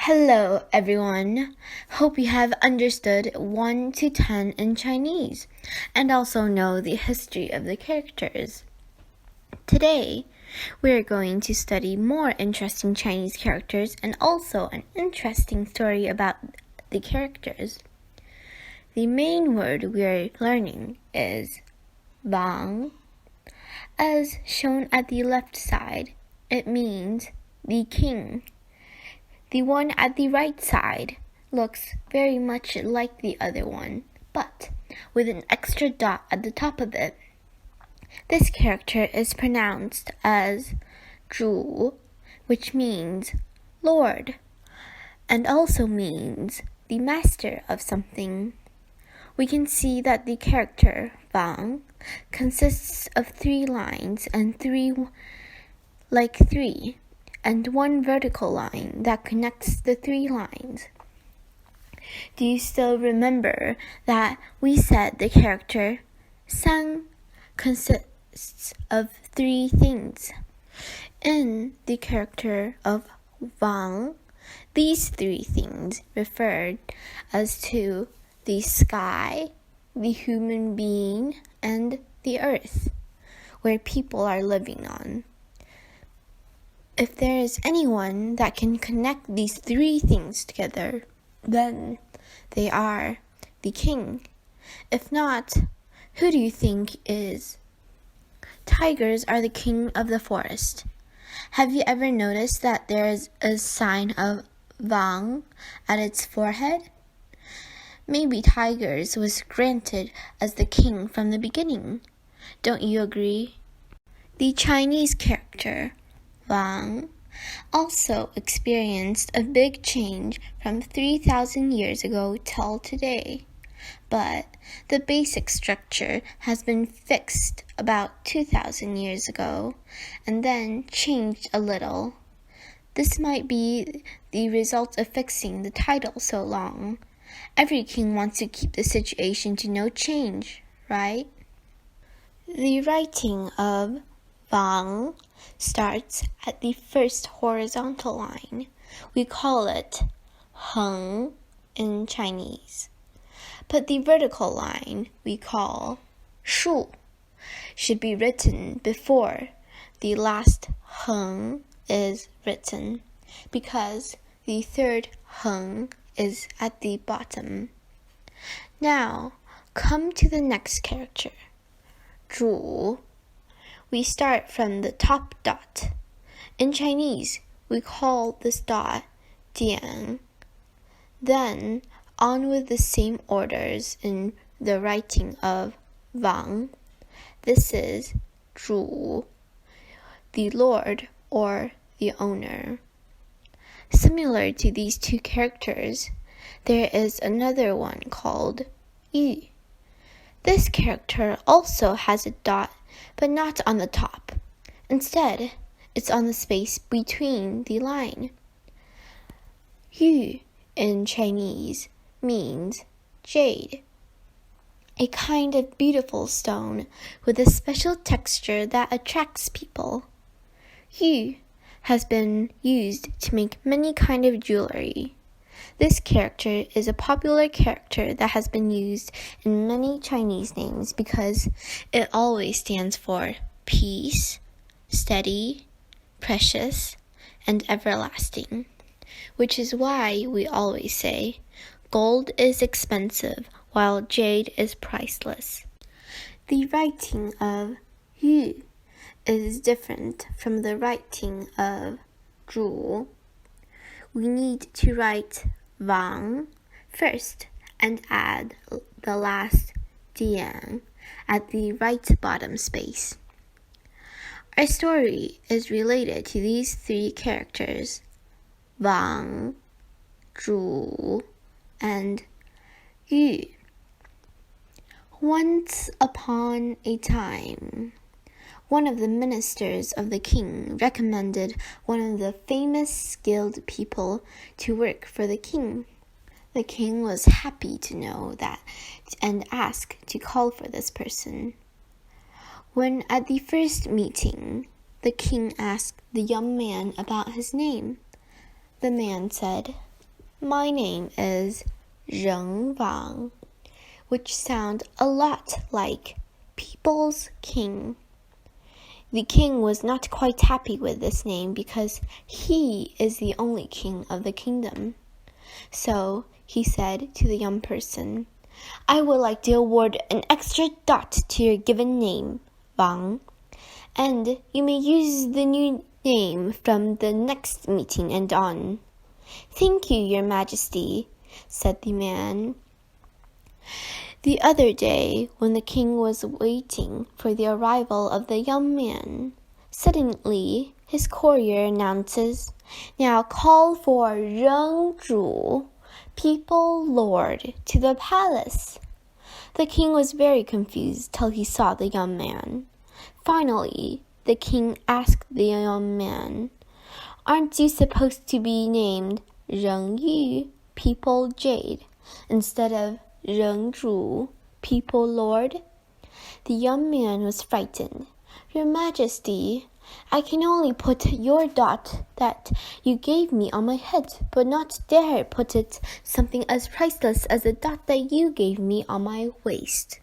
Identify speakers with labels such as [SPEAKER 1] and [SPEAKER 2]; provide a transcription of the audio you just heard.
[SPEAKER 1] Hello everyone. Hope you have understood 1 to 10 in Chinese and also know the history of the characters. Today, we're going to study more interesting Chinese characters and also an interesting story about the characters. The main word we're learning is Wang. As shown at the left side, it means the king. The one at the right side looks very much like the other one, but with an extra dot at the top of it. This character is pronounced as 主, which means Lord, and also means the master of something. We can see that the character Wang consists of 3 lines and 3 and 1 vertical line that connects the 3 lines. Do you still remember that we said the character San consists of 3 things? In the character of Wang, these 3 things referred as to the sky, the human being, and the earth, where people are living on. If there is anyone that can connect these 3 things together, then they are the king. If not, who do you think is? Tigers are the king of the forest. Have you ever noticed that there is a sign of Wang at its forehead? Maybe tigers was granted as the king from the beginning. Don't you agree? The Chinese character Wang also experienced a big change from 3,000 years ago till today, but the basic structure has been fixed about 2,000 years ago and then changed a little. This might be the result of fixing the title so long. Every king wants to keep the situation to no change, right? The writing of Wang starts at the first horizontal line. We call it Heng in Chinese. But the vertical line we call Shu should be written before the last Heng is written, because the third Heng is at the bottom. Now, come to the next character, 主. We start from the top dot. In Chinese, we call this dot 点. Then, on with the same orders in the writing of Wang. This is 主, the lord or the owner. Similar to these 2 characters, there is another one called Yu. This character also has a dot, but not on the top. Instead, it's on the space between the line. Yu in Chinese means jade, a kind of beautiful stone with a special texture that attracts people. Yu has been used to make many kinds of jewelry. This character is a popular character that has been used in many Chinese names because it always stands for peace, steady, precious, and everlasting, which is why we always say gold is expensive while jade is priceless. The writing of Yu is different from the writing of 主. We need to write Wang first and add the last 点 at the right bottom space. Our story is related to these 3 characters, Wang, 主, and Yu. Once upon a time, one of the ministers of the king recommended one of the famous skilled people to work for the king. The king was happy to know that and asked to call for this person. When at the first meeting, the king asked the young man about his name. The man said, My name is Reng Wang, which sounds a lot like People's King. The king was not quite happy with this name because he is the only king of the kingdom. So he said to the young person, I would like to award an extra dot to your given name, Wang, and you may use the new name from the next meeting and on. Thank you, Your Majesty, said the man. The other day, when the king was waiting for the arrival of the young man, suddenly his courier announces, Now call for Reng Zhu, people lord, to the palace. The king was very confused till he saw the young man. Finally, the king asked the young man, Aren't you supposed to be named Reng Yu, people jade, instead of Reng Zhu, people lord? The young man was frightened. Your Majesty, I can only put your dot that you gave me on my head, but not dare put it something as priceless as the dot that you gave me on my waist.